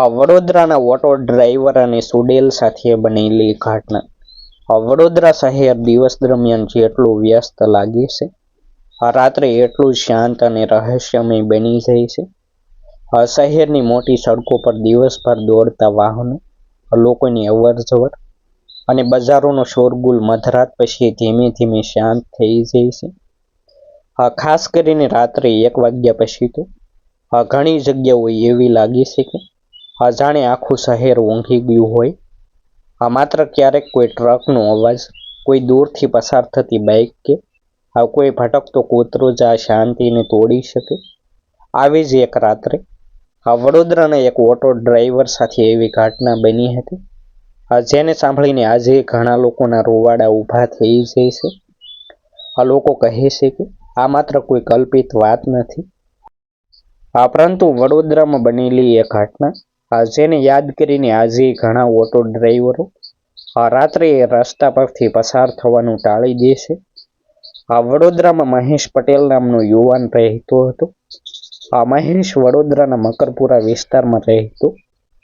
વડોદરાના auto driver અને સુડેલ સાથે બનેલી ઘટના. વડોદરા શહેર દિવસ દરમિયાન જેટલું વ્યસ્ત લાગે છે, રાત્રે એટલું શાંત અને રહસ્યમય બની જાય છે. શહેરની મોટી સડકો પર દિવસભર દોડતા વાહનો, લોકોની અવરજવર અને બજારોનો શોરગુલ મધરાત પછી ધીમે ધીમે શાંત થઈ જાય છે. ખાસ કરીને રાત્રે 1 વાગ્યા પછી તો ઘણી જગ્યાઓ એવી લાગે છે કે જાણે આખું શહેર ઊંઘી ગયું હોય. માત્ર ક્યારેક કોઈ ટ્રકનો અવાજ, કોઈ દૂરથી પસાર થતી બાઇક કે કોઈ ભટકતો કૂતરો જ આ શાંતિને તોડી શકે. આવી જ એક રાત્રે વડોદરાના એક ઓટો ડ્રાઈવર સાથે એવી ઘટના બની હતી, જેને સાંભળીને આજે ઘણા લોકોના રોવાડા ઊભા થઈ જાય છે. લોકો કહે છે કે આ માત્ર કોઈ કલ્પિત વાત નથી, પરંતુ વડોદરામાં બનેલી એક ઘટના જેને યાદ કરીને આજે ઘણા ઓટો ડ્રાઈવરો રાત્રે રસ્તા પરથી પસાર થવાનું ટાળી દે છે. વડોદરામાં મહેશ પટેલ નામનો યુવાન રહેતો હતો. મહેશ વડોદરાના મકરપુરા વિસ્તારમાં રહેતો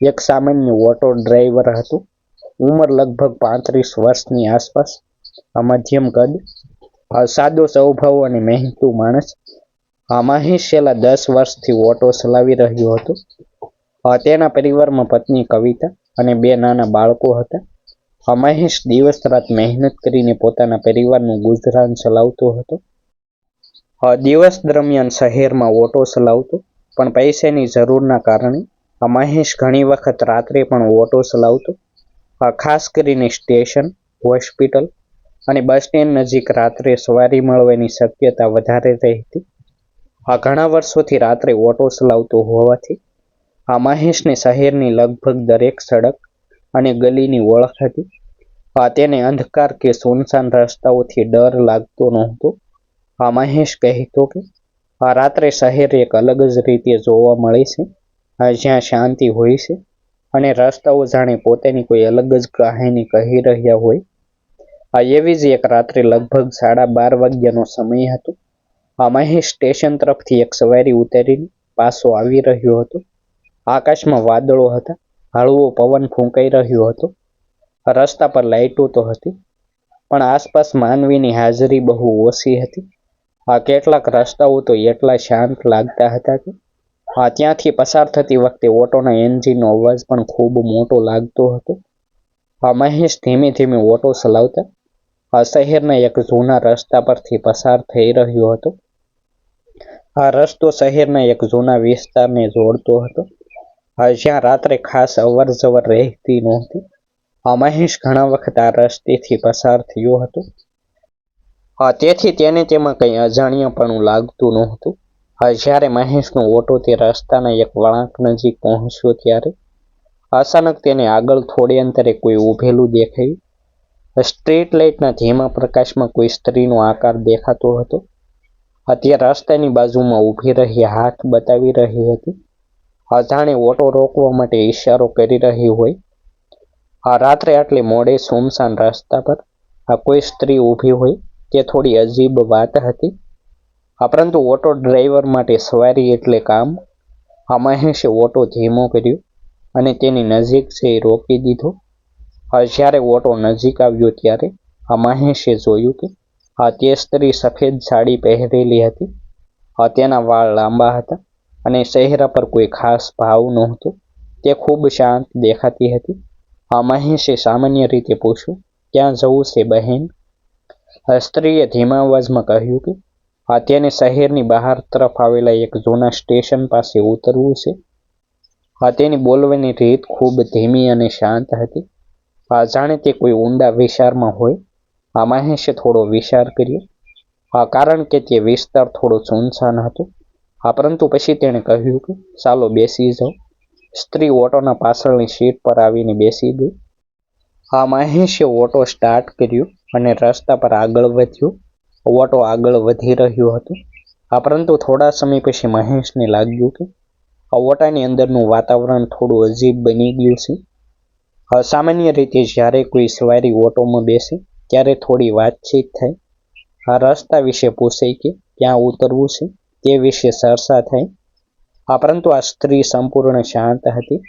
એક સામાન્ય ઓટો ડ્રાઈવર હતો. ઉંમર લગભગ 35 વર્ષની આસપાસ, મધ્યમ કદ, સાદો સ્વભાવ અને મહેનતુ માણસ. મહેશ છેલ્લા 10 વર્ષથી ઓટો ચલાવી રહ્યો હતો. તેના પરિવારમાં પત્ની કવિતા અને 2 નાના બાળકો હતા. મહેશ દિવસ રાત મહેનત કરીને પોતાના પરિવારનું ગુજરાન ચલાવતો હતો. દિવસ દરમિયાન શહેરમાં ઓટો ચલાવતો, પણ પૈસાની જરૂરના કારણે મહેશ ઘણી વખત રાત્રે પણ ઓટો ચલાવતો. ખાસ કરીને સ્ટેશન, હોસ્પિટલ અને બસ સ્ટેન્ડ નજીક રાત્રે સવારી મળવાની શક્યતા વધારે રહેતી. ઘણા વર્ષોથી રાત્રે ઓટો ચલાવતો હોવાથી મહેશને શહેરની લગભગ દરેક સડક અને ગલીની ઓળખ હતી. તેને અંધકાર કે સુનસાન રસ્તાઓથી ડર લાગતો નહોતો. મહેશ કહેતો કે રાત્રે શહેર એક અલગ જ રીતે જોવા મળે છે, જ્યાં શાંતિ હોય છે અને રસ્તાઓ જાણે પોતાની કોઈ અલગ જ કહાની કહી રહ્યા હોય. એવી જ એક રાત્રે લગભગ 12:30 વાગ્યાનો સમય હતો. મહેશ સ્ટેશન તરફથી એક સવારી ઉતારીને પાછો આવી રહ્યો હતો. આકાશમાં વાદળો હતા, હળવો પવન ફૂંકાઈ રહ્યો હતો. રસ્તા પર લાઇટો તો હતી, પણ આસપાસ માનવીની હાજરી બહુ ઓછી હતી. કેટલાક રસ્તાઓ તો એટલા શાંત લાગતા હતા કે ત્યાંથી પસાર થતી વખતે ઓટોના એન્જિનનો અવાજ પણ ખૂબ મોટો લાગતો હતો. મહેશ ધીમે ધીમે ઓટો ચલાવતા શહેરના એક જૂના રસ્તા પરથી પસાર થઈ રહ્યો હતો. આ રસ્તો શહેરના એક જૂના વિસ્તારને જોડતો હતો, જ્યાં રાત્રે ખાસ અવર જવર રહેતી નહોતી. મહેશ ઘણા વખત આ રસ્તેથી પસાર થયો હતો, તેથી તેને તેમાં કંઈ અજાણ્યાપણું લાગતું નહોતું. જ્યારે મહેશનો ઓટો તે રસ્તાના એક વળાંક નજીક પહોંચ્યો ત્યારે અચાનક તેને આગળ થોડે અંતરે કોઈ ઊભેલું દેખાયું. સ્ટ્રીટ લાઇટના ધીમા પ્રકાશમાં કોઈ સ્ત્રીનો આકાર દેખાતો હતો. તે રસ્તાની બાજુમાં ઊભી રહી હાથ બતાવી રહી હતી, જાણે ઓટો રોકવા માટે ઈશારો કરી રહી હોય. રાત્રે આટલે મોડે સુમસાન રસ્તા પર કોઈ સ્ત્રી ઊભી હોય તે થોડી અજીબ વાત હતી, પરંતુ ઓટો ડ્રાઈવર માટે સવારી એટલે કામ. મહેશે ઓટો ધીમો કર્યો અને તેની નજીક જઈ રોકી દીધો. જ્યારે ઓટો નજીક આવ્યો ત્યારે મહેશે જોયું કે તે સ્ત્રી સફેદ સાડી પહેરેલી હતી. તેના વાળ લાંબા હતા અને ચહેરા પર કોઈ ખાસ ભાવ નહોતો. તે ખૂબ શાંત દેખાતી હતી. મહેશે સામાન્ય રીતે પૂછ્યું, "ક્યાં જવું છે બહેન?" સ્ત્રીએ ધીમા અવાજમાં કહ્યું કે તેને શહેરની બહાર તરફ આવેલા એક જૂના સ્ટેશન પાસે ઉતરવું છે. તેની બોલવાની રીત ખૂબ ધીમી અને શાંત હતી, જાણે તે કોઈ ઊંડા વિચારમાં હોય. મહેશે થોડો વિચાર કર્યો, કારણ કે તે વિસ્તાર થોડો સુનસાન હતો. પરંતુ પછી તેણે કહ્યું કે ચાલો બેસી જાઓ. સ્ત્રી ઓટોના પાછળની સીટ પર આવીને બેસી ગઈ. મહેશે ઓટો સ્ટાર્ટ કર્યો અને રસ્તા પર આગળ વધ્યો. ઓટો આગળ વધી રહ્યો હતો, પરંતુ થોડા સમય પછી મહેશને લાગ્યું કે ઓટાની અંદરનું વાતાવરણ થોડું અજીબ બની ગયું છે. સામાન્ય રીતે જ્યારે કોઈ સવારી ઓટોમાં બેસે ત્યારે થોડી વાતચીત થાય, રસ્તા વિશે પૂછાય કે ક્યાં ઉતરવું છે તે વિશે ચર્ચા થાય. પરંતુ આ સ્ત્રી સંપૂર્ણ શાંત હતી.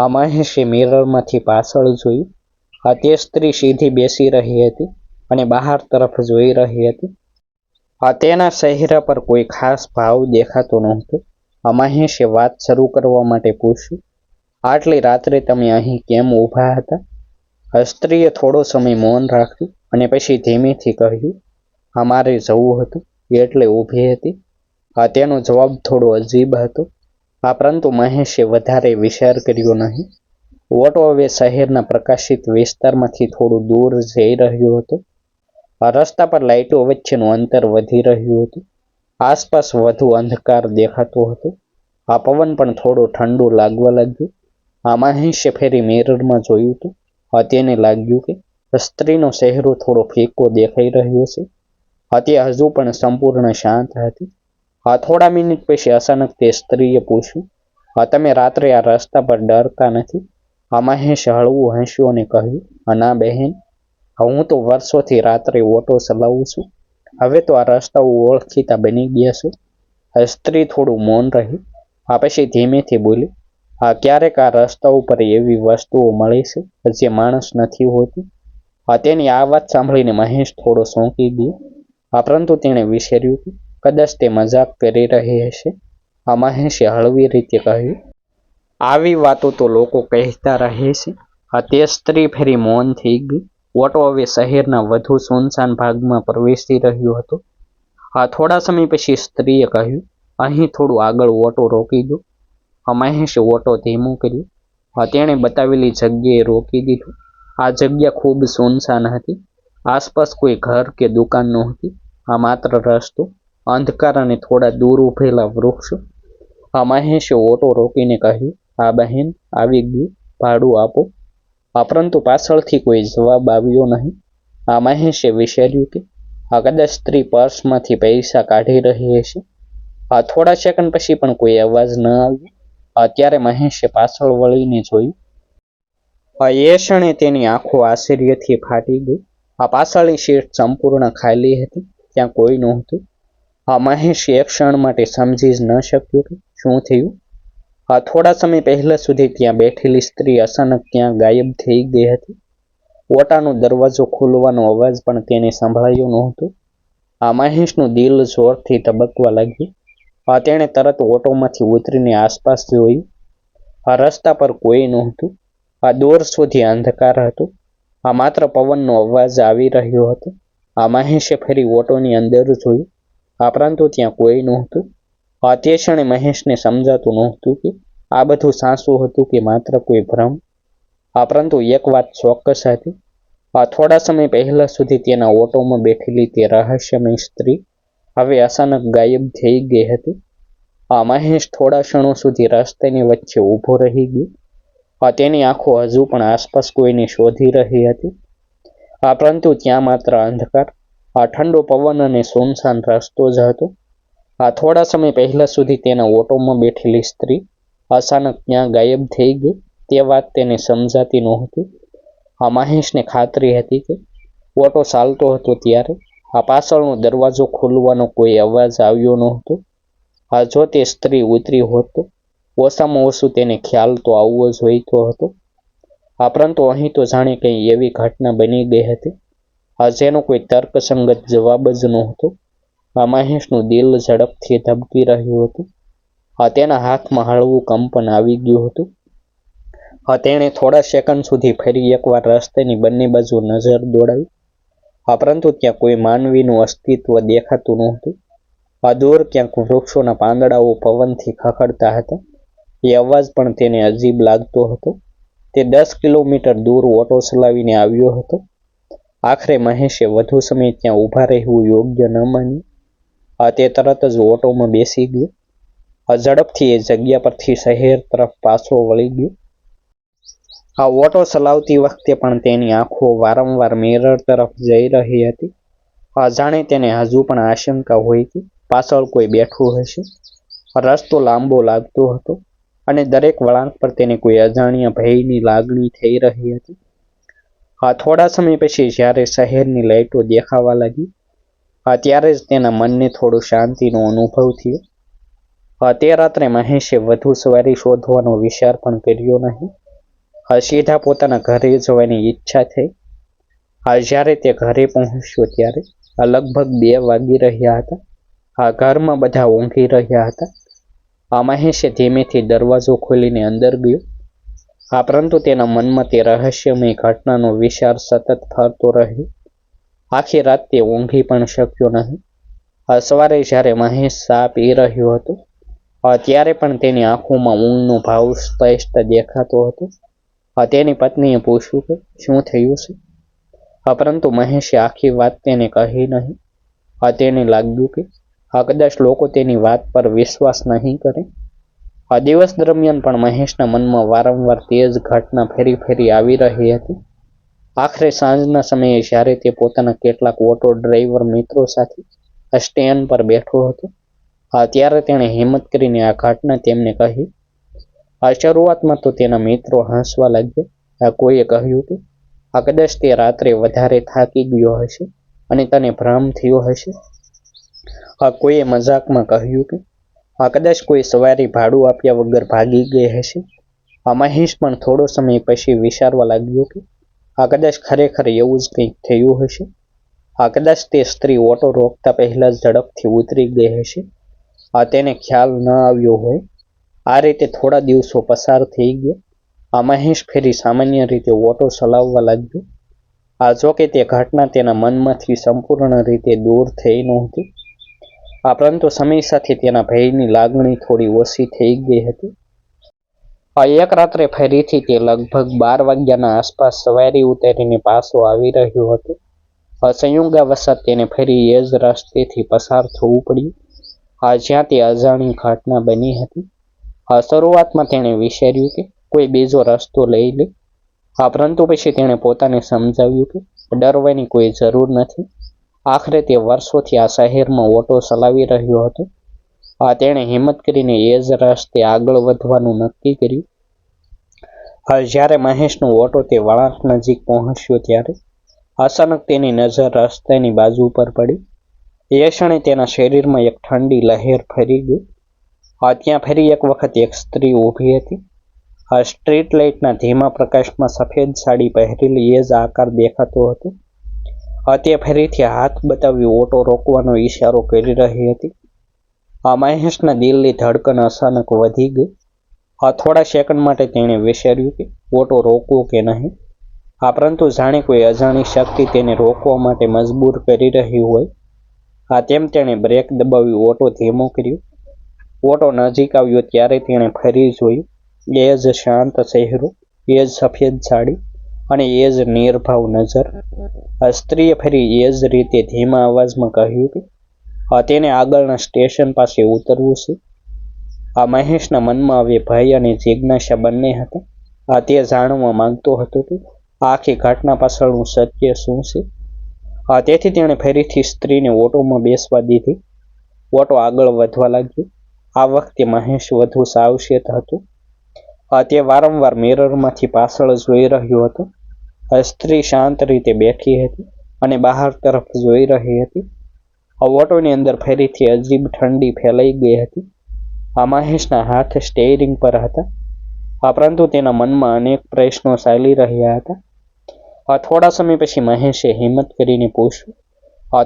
મહેશે મિરરમાંથી પાછળ જોયું. તે સ્ત્રી સીધી બેસી રહી હતી અને બહાર તરફ જોઈ રહી હતી. તેના ચહેરા પર કોઈ ખાસ ભાવ દેખાતો નહોતો. મહેશે વાત શરૂ કરવા માટે પૂછ્યું, આટલી રાત્રે તમે અહીં કેમ ઊભા હતા? સ્ત્રીએ થોડો સમય મૌન રાખ્યું અને પછી ધીમેથી કહ્યું, અમારે જવું હતું એટલે ઊભી હતી. તેનો જવાબ થોડો અજીબ હતો. પરંતુ મહેશે વધારે વિચાર કર્યો નહીં. ઓટો હવે શહેરના પ્રકાશિત વિસ્તારમાંથી થોડું દૂર જઈ રહ્યો હતો. રસ્તા પર લાઇટો વચ્ચેનું અંતર વધી રહ્યું હતું. આસપાસ વધુ અંધકાર દેખાતો હતો. પવન પણ થોડો ઠંડો લાગવા લાગ્યો. મહેશે ફેરી મિરરમાં જોયું હતું. તેને લાગ્યું કે સ્ત્રીનો ચહેરો થોડો ફીકો દેખાઈ રહ્યો છે. તે હજુ પણ સંપૂર્ણ શાંત હતી. થોડા મિનિટ પછી અચાનક તે સ્ત્રીએ પૂછ્યું, તમે રાત્રે આ રસ્તા પર ડરતા નથી? મહેશે હળવું હસ્યું અને કહ્યું, ના બહેન, હું તો વર્ષોથી રાત્રે ઓટો ચલાવું છું. હવે તો આ રસ્તાઓ ઓળખીતા બની ગયા છે. સ્ત્રી થોડું મૌન રહી. પછી ધીમેથી બોલી, ક્યારેક આ રસ્તા ઉપર એવી વસ્તુઓ મળે છે જે માણસ નથી હોતી. તેની આ વાત સાંભળીને મહેશ થોડો ચોંકી ગયો. પરંતુ તેણે વિચાર્યું કે કદાચ તે મજાક કરી રહી હશે. મહેશે હળવી રીતે કહ્યું, આવી વાતો તો લોકો કહેતા રહે છે. તે સ્ત્રી ફરી મૌન થઈ ગઈ. ઓટો હવે શહેરના વધુ સુનસાન ભાગમાં પ્રવેશી રહ્યો હતો. થોડા સમય પછી સ્ત્રીએ કહ્યું, અહીં થોડું આગળ ઓટો રોકી દો. મહેશે ઓટો ધીમું કર્યું. તેણે બતાવેલી જગ્યાએ રોકી દીધું. આ જગ્યા ખૂબ સુનસાન હતી. આસપાસ કોઈ ઘર કે દુકાન નહોતી. માત્ર રસ્તો, અંધકાર અને થોડા દૂર ઉભેલા વૃક્ષો. મહેશે ઓટો રોકીને કહ્યું, બહેન, આવી ગયું, ભાડું આપો. પરંતુ પાછળથી કોઈ જવાબ આવ્યો નહીં. મહેશે વિચાર્યું કે કદાચ સ્ત્રી પર્સમાંથી પૈસા કાઢી રહી હશે. થોડા સેકન્ડ પછી પણ કોઈ અવાજ ન આવ્યો. ત્યારે મહેશે પાછળ વળીને જોયું. એ ક્ષણે તેની આંખો આશ્ચર્યથી ફાટી ગઈ. પાછળની સીટ સંપૂર્ણ ખાલી હતી. ત્યાં કોઈ નહોતું. મહેશ એક ક્ષણ માટે સમજી જ ન શક્યો કે શું થયું. થોડા સમય પહેલા સુધી ત્યાં બેઠેલી સ્ત્રી અચાનક ત્યાં ગાયબ થઈ ગઈ હતી. ઓટાનો દરવાજો ખુલવાનો અવાજ પણ તેને સંભળાયો નહોતો. મહેશનું દિલ જોરથી ધબકવા લાગ્યું. તેણે તરત ઓટોમાંથી ઉતરીને આસપાસ જોયું. રસ્તા પર કોઈ નહોતું. દૂર સુધી અંધકાર હતો. માત્ર પવનનો અવાજ આવી રહ્યો હતો. મહેશે ફરી ઓટોની અંદર જોયું. પરંતુ ત્યાં કોઈ નહોતું. તે ક્ષણે મહેશને સમજાતું નહોતું કે આ બધું સાચું હતું કે માત્ર કોઈ ભ્રમ. પરંતુ એક વાત ચોક્કસ હતી. થોડા સમય પહેલા સુધી તેના ઓટોમાં બેઠેલી તે રહસ્યમય સ્ત્રી હવે અચાનક ગાયબ થઈ ગઈ હતી. મહેશ થોડા ક્ષણો સુધી રસ્તાની વચ્ચે ઊભો રહી ગયો. તેની આંખો હજુ પણ આસપાસ કોઈને શોધી રહી હતી. પરંતુ ત્યાં માત્ર અંધકાર, ઠંડો પવન અને સુનસાન રસ્તો જ હતો. થોડા સમય પહેલા સુધી તેના ઓટોમાં બેઠેલી સ્ત્રી અચાનક ત્યાં ગાયબ થઈ ગઈ. તે વાત તેને સમજાતી નહોતી. મહેશને ખાતરી હતી કે ઓટો ચાલતો હતો ત્યારે પાછળનો દરવાજો ખોલવાનો કોઈ અવાજ આવ્યો નહોતો. જો તે સ્ત્રી ઉતરી હોત તો ઓછામાં ઓછું તેને ખ્યાલ તો આવવો જોઈતો હતો. પરંતુ અહીં તો જાણે કંઈ એવી ઘટના બની ગઈ હતી જેનો કોઈ તર્કસંગત જવાબ જ નહોતો. મહેશનું દિલ ઝડપથી ધબકી રહ્યું હતું. તેના હાથમાં હળવું કંપન આવી ગયું હતું. તેણે થોડા સેકન્ડ સુધી ફરી એકવાર રસ્તાની બંને બાજુ નજર દોડાવી. પરંતુ ત્યાં કોઈ માનવીનું અસ્તિત્વ દેખાતું નહોતું. દૂર ક્યાંક વૃક્ષોના પાંદડાઓ પવનથી ખખડતા હતા. એ અવાજ પણ તેને અજીબ લાગતો હતો. તે 10 કિલોમીટર દૂર ઓટો ચલાવીને આવ્યો હતો. આખરે મહેશે વધુ સમય ત્યાં ઊભા રહેવું યોગ્ય ન માન્યું. તે તરત જ ઓટોમાં બેસી ગયો. ઝડપથી એ જગ્યા પરથી શહેર તરફ પાછો વળી ગયો. ઓટો ચલાવતી વખતે પણ તેની આંખો વારંવાર મિરર તરફ જઈ રહી હતી. જાણે તેને હજુ પણ આશંકા હોય કે પાછળ કોઈ બેઠું હશે. રસ્તો લાંબો લાગતો હતો અને દરેક વળાંક પર તેને કોઈ અજાણ્યા ભયની લાગણી થઈ રહી હતી. થોડા સમય પછી જ્યારે શહેરની લાઇટો દેખાવા લાગી ત્યારે જ તેના મનને થોડું શાંતિનો અનુભવ થયો. તે રાત્રે મહેશે વધુ સવારી શોધવાનો વિચાર પણ કર્યો નહીં. સીધા પોતાના ઘરે જવાની ઈચ્છા થઈ. જ્યારે તે ઘરે પહોંચ્યો ત્યારે લગભગ 2 વાગી રહ્યા હતા. ઘરમાં બધા ઊંઘી રહ્યા હતા. મહેશે ધીમેથી દરવાજો ખોલીને અંદર ગયો. પરંતુ તેના મનમાં તે રહસ્યમય ઘટનાનો વિચાર સતત ફરતો રહ્યો. આખી રાત તે ઊંઘી પણ શક્યો નહીં. સવારે જ્યારે મહેશ ચા પી રહ્યો હતો ત્યારે પણ તેની આંખોમાં ઊંઘનો ભાવ સ્પષ્ટ દેખાતો હતો. તેની પત્નીએ પૂછ્યું કે શું થયું છે, પરંતુ મહેશે આખી વાત તેને કહી નહીં. તેને લાગ્યું કે કદાચ લોકો તેની વાત પર વિશ્વાસ નહીં કરે. દિવસ દરમિયાન પણ મહેશના મનમાં વારંવાર તે જ ઘટના ફરી આવી રહી હતી. આખરે સાંજના સમયે જ્યારે તે પોતાના કેટલાક ઓટો ડ્રાઈવર મિત્રો સાથે સ્ટેન્ડ પર બેઠો હતો ત્યારે તેણે હિંમત કરીને આ ઘટના તેમને કહી. શરૂઆતમાં તો તેના મિત્રો હસવા લાગ્યા. કોઈએ કહ્યું કે કદાચ તે રાત્રે વધારે થાકી ગયો હશે અને તને ભ્રમ થયો હશે. કોઈએ મજાકમાં કહ્યું કે કદાચ કોઈ સવારી ભાડું આપ્યા વગર ભાગી ગઈ હશે. મહેશ પણ થોડો સમય પછી વિચારવા લાગ્યો કે કદાચ ખરેખર એવું જ કંઈક થયું હશે. કદાચ તે સ્ત્રી ઓટો રોકતા પહેલા જ ઝડપથી ઉતરી ગઈ હશે. તેને ખ્યાલ ન આવ્યો હોય. આ રીતે થોડા દિવસો પસાર થઈ ગયા. મહેશ ફરી સામાન્ય રીતે ઓટો ચલાવવા લાગ્યો. જોકે તે ઘટના તેના મનમાંથી સંપૂર્ણ રીતે દૂર થઈ નહોતી, પરંતુ સમય સાથે તેના ભયની લાગણી થોડી ઓછી થઈ ગઈ હતી. એક રાત્રે ફરીથી તે લગભગ 12 વાગ્યાના આસપાસ સવારી ઉતારીને પાછો આવી રહ્યો હતો. સંયોગાવશાત તેને ફરી એ જ રસ્તેથી પસાર થવું પડ્યું જ્યાં તે અજાણી ઘટના બની હતી. શરૂઆતમાં તેણે વિચાર્યું કે કોઈ બીજો રસ્તો લઈ લે, પરંતુ પછી તેણે પોતાને સમજાવ્યું કે ડરવાની કોઈ જરૂર નથી. આખરે તે વર્ષોથી આ શહેરમાં ઓટો ચલાવી રહ્યો હતો. તેણે હિંમત કરીને એ જ રસ્તે આગળ વધવાનું નક્કી કર્યું. જ્યારે મહેશનો ઓટો તે વળાંક નજીક પહોંચ્યો ત્યારે અચાનક તેની નજર રસ્તાની બાજુ પર પડી. એ ક્ષણે તેના શરીરમાં એક ઠંડી લહેર ફરી ગઈ. ત્યાં ફરી એક વખત એક સ્ત્રી ઊભી હતી. સ્ટ્રીટ લાઇટના ધીમા પ્રકાશમાં સફેદ સાડી પહેરેલી એ જ આકાર દેખાતો હતો. તે ફરીથી હાથ બતાવી ઓટો રોકવાનો ઈશારો કરી રહી હતી. મહેશના દિલની ધડકન અચાનક વધી ગઈ. થોડા સેકન્ડ માટે તેણે વિચાર્યું કે ઓટો રોકવો કે નહીં, પરંતુ જાણે કોઈ અજાણી શક્તિ તેને રોકવા માટે મજબૂર કરી રહી હોય. તેમ તેણે બ્રેક દબાવી ઓટો ધીમો કર્યો. ઓટો નજીક આવ્યો ત્યારે તેણે ફરી જોયું. એ જ શાંત ચહેરો, એ જ સફેદ સાડી અને એ જ નિર્ભાવ નજર. સ્ત્રીએ ફરી એ જ રીતે ધીમા અવાજમાં કહ્યું કે તેને આગળના સ્ટેશન પાસે ઉતરવું છે. મહેશના મનમાં હવે ભય અને જિજ્ઞાસા બંને હતા. તે જાણવા માંગતો હતો કે આખી ઘટના પાછળનું સત્ય શું છે. તેથી તેણે ફરીથી સ્ત્રીને ઓટોમાં બેસવા દીધી. ઓટો આગળ વધવા લાગ્યો. આ વખતે મહેશ વધુ સાવચેત હતો. તે વારંવાર મિરરમાંથી પાછળ જોઈ રહ્યો હતો. સ્ત્રી શાંત રીતે બેઠી હતી અને બહાર તરફ જોઈ રહી હતી. ઓટોની અંદર ફરીથી અજીબ ઠંડી ફેલાઈ ગઈ હતી. મહેશના હાથ સ્ટેરિંગ પર હતા, પરંતુ તેના મનમાં અનેક પ્રશ્નો ચાલી રહ્યા હતા. થોડા સમય પછી મહેશે હિંમત કરીને પૂછ્યું,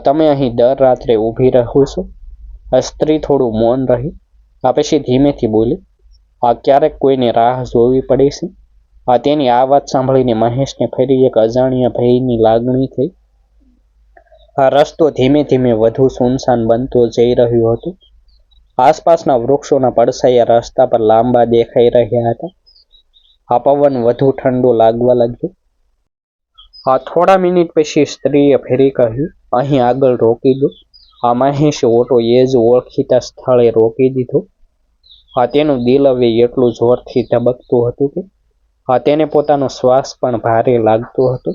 તમે અહીં દર રાત્રે ઊભી રહો છો? સ્ત્રી થોડું મૌન રહી. પછી ધીમેથી બોલી, ક્યારેક કોઈને રાહ જોવી પડે છે. તેની આ વાત સાંભળીને મહેશને ફરી એક અજાણ્યા ભયની લાગણી થઈ. રસ્તો ધીમે ધીમે વધુ સુનસાન બનતો જઈ રહ્યો હતો. આસપાસના વૃક્ષોના પડછાયા રસ્તા પર લાંબા દેખાઈ રહ્યા હતા. પવન વધુ ઠંડો લાગવા લાગ્યો. થોડા મિનિટ પછી સ્ત્રીએ ફરી કહ્યું, અહીં આગળ રોકી દો. મહેશે ઓટો એ જ ઓળખીતા સ્થળે રોકી દીધો. તેનું દિલ હવે એટલું જોરથી ધબકતું હતું કે તેને પોતાનો શ્વાસ પણ ભારે લાગતો હતો.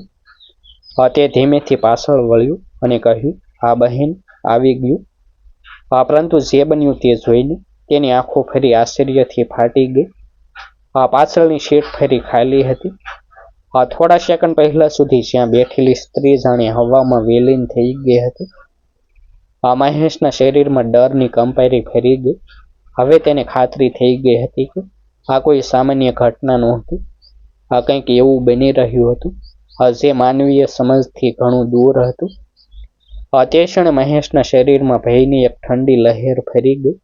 તે ધીમેથી પાછળ વળ્યું અને કહ્યું, બહેન આવી ગયું. પરંતુ જે બન્યું તે જોઈને તેની આંખો ફરી આશ્ચર્યથી ફાટી ગઈ. પાછળની સીટ ફરી ખાલી હતી. થોડા સેકન્ડ પહેલા સુધી જ્યાં બેઠેલી સ્ત્રી જાણે હવામાં વિલીન થઈ ગઈ હતી. મહેશના શરીરમાં ડરની કંપારી ફરી ગઈ. હવે તેને ખાતરી થઈ ગઈ હતી કે આ કોઈ સામાન્ય ઘટના નહોતી. આ કંઈક એવું બની રહ્યું હતું જે માનવીય સમજથી ઘણું દૂર હતું. તે ક્ષણે મહેશના શરીરમાં ભયની એક ઠંડી લહેર ફરી ગઈ.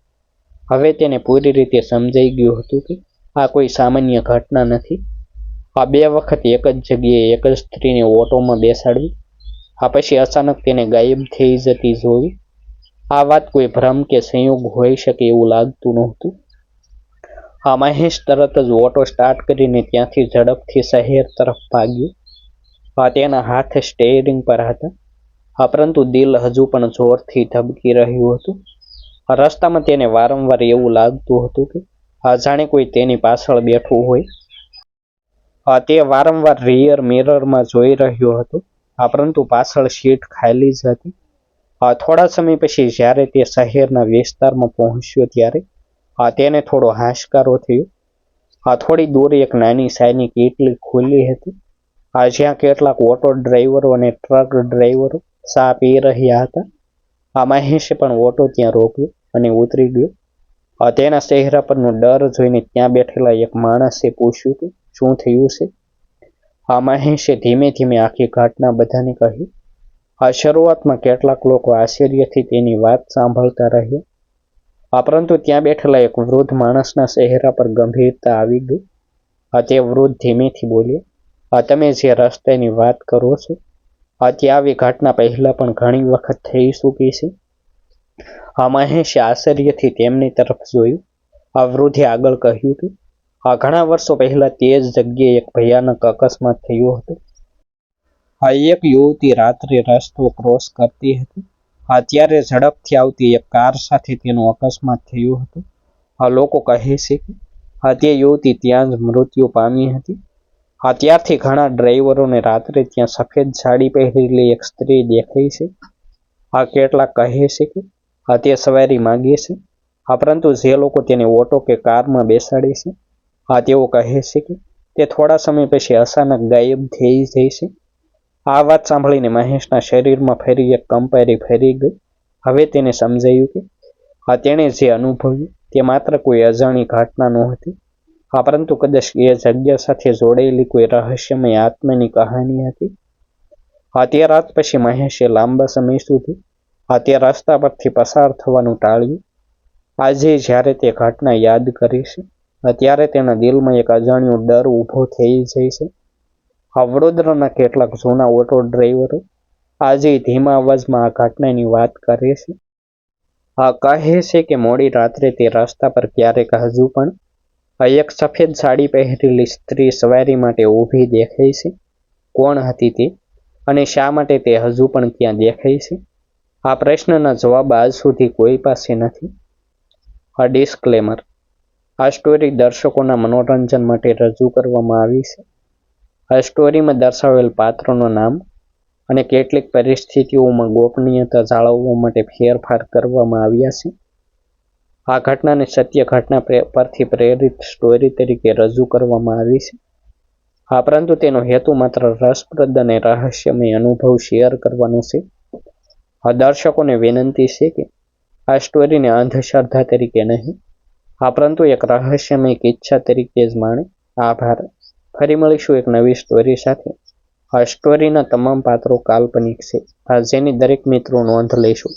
હવે તેને પૂરી રીતે સમજાઈ ગયું હતું કે આ કોઈ સામાન્ય ઘટના નથી. આ 2 વખત એક જ જગ્યાએ એક જ સ્ત્રીને ઓટોમાં બેસાડવી, પછી અચાનક તેને ગાયબ થઈ જતી જોવી, આ વાત કોઈ ભ્રમ કે સંયોગ હોઈ શકે એવું લાગતું નહોતું. મહેશ તરત જ ઓટો સ્ટાર્ટ કરીને ત્યાંથી ઝડપથી શહેર તરફ ભાગ્યો. તેના હાથ સ્ટેરિંગ પર હતા, પરંતુ દિલ હજુ પણ જોરથી ધબકી રહ્યું હતું. રસ્તામાં તેને વારંવાર એવું લાગતું હતું કે જાણે કોઈ તેની પાછળ બેઠું હોય. તે વારંવાર રિયર મિરરમાં જોઈ રહ્યો હતો, પરંતુ પાછળ સીટ ખાલી જ હતી. થોડા સમય પછી જ્યારે તે શહેરના વિસ્તારમાં પહોંચ્યો ત્યારે તેને થોડો હાશકારો થયો. થોડી દૂર એક નાની સાઈની કીટલી ખુલ્લી હતી, જ્યાં કેટલાક ઓટો ડ્રાઈવરો અને ટ્રક ડ્રાઈવરો ચા પી રહ્યા હતા. મહેશે પણ ઓટો ત્યાં રોક્યો અને ઉતરી ગયો. તેના ચહેરા પરનો ડર જોઈને ત્યાં બેઠેલા એક માણસે પૂછ્યું કે શું થયું છે. મહેશે ધીમે ધીમે આખી ઘટના બધાને કહી. શરૂઆતમાં કેટલાક લોકો આશ્ચર્યથી તેની વાત સાંભળતા રહ્યા, પરંતુ ત્યાં બેઠેલા એક વૃદ્ધ માણસના ચહેરા પર ગંભીરતા આવી ગઈ. તે વૃદ્ધ ધીમેથી બોલ્યા, તમે જે રસ્તાની વાત કરો છો ત્યાં આવી ઘટના પહેલા પણ ઘણી વખત થઈ ચૂકી છે. મહેશે આશ્ચર્યથી તેમની તરફ જોયું. વૃદ્ધે આગળ કહ્યું કે ઘણા વર્ષો પહેલા તે જ જગ્યાએ એક ભયાનક અકસ્માત થયો હતો. એક યુવતી રાત્રે રસ્તો ક્રોસ કરતી હતી, ત્યારે ઝડપથી આવતી એક કાર સાથે તેનો અકસ્માત થયો હતો. લોકો કહે છે કે તે યુવતી ત્યાં જ મૃત્યુ પામી હતી. ત્યારથી ઘણા ડ્રાઈવરોને રાત્રે ત્યાં સફેદ સાડી પહેરેલી એક સ્ત્રી દેખાય છે. કેટલાક કહે છે કે તે સવારી માગે છે, પરંતુ જે લોકો તેને ઓટો કે કારમાં બેસાડે છે તેઓ કહે છે કે તે થોડા સમય પછી અચાનક ગાયબ થઈ જાય છે. આ વાત સાંભળીને મહેશના શરીરમાં ફરી એક કંપારી ફરી ગઈ. હવે તેને સમજાયું કે તેણે જે અનુભવ્યું તે માત્ર કોઈ અજાણી ઘટના નહોતી, પરંતુ કદાચ એ જગ્યા સાથે જોડાયેલી કોઈ રહસ્યમય આત્માની કહાની હતી. તે રાત પછી મહેશે લાંબા સમય સુધી તે રસ્તા પરથી પસાર થવાનું ટાળ્યું. આજે જ્યારે તે ઘટના યાદ કરે છે ત્યારે તેના દિલમાં એક અજાણ્યો ડર ઊભો થઈ જાય છે. વડોદરાના કેટલાક જૂના ઓટો ડ્રાઈવરો આજે ધીમા અવાજમાં આ ઘટનાની વાત કરે છે. કહે છે કે મોડી રાત્રે તે રસ્તા પર ક્યારેક હજુ પણ એક સફેદ સાડી પહેરેલી સ્ત્રી સવારી માટે ઊભી દેખાય છે. કોણ હતી તે અને શા માટે તે હજુ પણ ત્યાં દેખાય છે? આ પ્રશ્નના જવાબ આજ સુધી કોઈ પાસે નથી. ડિસ્ક્લેમર: આ સ્ટોરી દર્શકોના મનોરંજન માટે રજૂ કરવામાં આવી છે. આ સ્ટોરીમાં દર્શાવેલ પાત્રનું નામ અને કેટલીક પરિસ્થિતિઓમાં ગોપનીયતા જાળવવા માટે ફેરફાર કરવામાં આવ્યા છે. આ ઘટનાને સત્ય ઘટના પરથી પ્રેરિત સ્ટોરી તરીકે રજૂ કરવામાં આવી છે, પરંતુ તેનો હેતુ માત્ર રસપ્રદ અને રહસ્યમય અનુભવ શેર કરવાનો છે. દર્શકોને વિનંતી છે કે આ સ્ટોરીને અંધશ્રદ્ધા તરીકે નહીં, પરંતુ એક રહસ્યમય કિસ્સા તરીકે જ માણે. આભાર. ફરી મળીશું એક નવી સ્ટોરી સાથે. આ સ્ટોરીના તમામ પાત્રો કાલ્પનિક છે, જેની દરેક મિત્રો નોંધ લેશો.